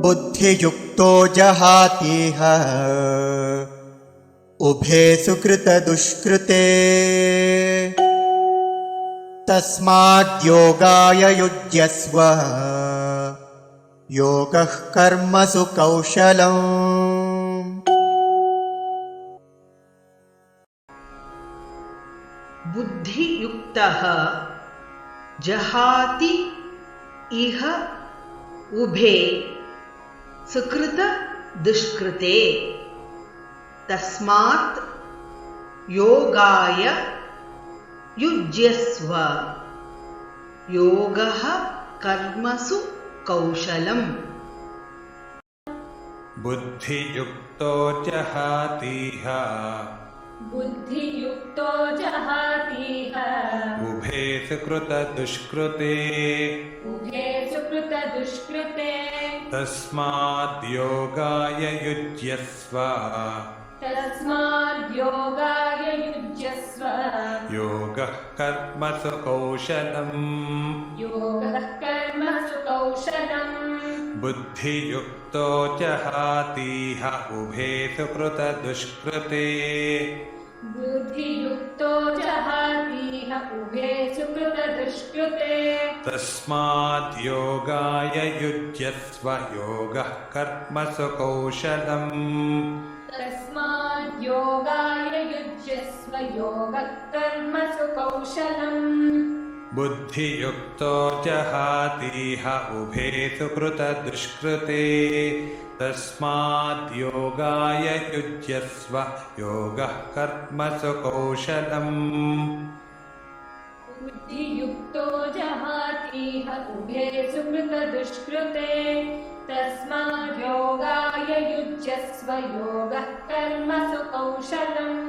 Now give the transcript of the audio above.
बुद्धियुक्तो जहातीह उभे सुकृतदुष्कृते तस्माद्योगाय युज्यस्व योगः कर्मसु कौशलम्। बुद्धियुक्तः जहाति इह उभे सुकृत दुष्कृते तस्मात् योगाय युज्यस्व योगः कर्मसु कौशलम्। बुद्धियुक्तो जहातीह बुद्धियुक्तो जहातीह उभे सुकृतदुष्कृते उभे सुकृतदुष्कृते तस्माद्योगाय युज्यस्व तस्माद्योगाय युज्यस्व योगः कर्मसु कौशलम्। योगः कर्मसु कौशलम्। बुद्धियुक्तो जहातीह उभे सुकृतदुष्कृते बुद्धियुक्तो जहातीह उभे सुकृतदुष्कृते तस्माद्योगाय युज्यस्व योगः कर्मसु कौशलम्। तस्माद्योगाय युज्यस्व योगः कर्मसु कौशलम्। बुद्धियुक्तो जहातीह उभे सुकृतदुष्कृते तस्माद्योगाय युज्यस्व योगः कर्मसु कौशलम्। बुद्धियुक्तो जहातीह उभे सुकृतदुष्कृते तस्माद्योगाय युज्यस्व योगः कर्मसु कौशलम्।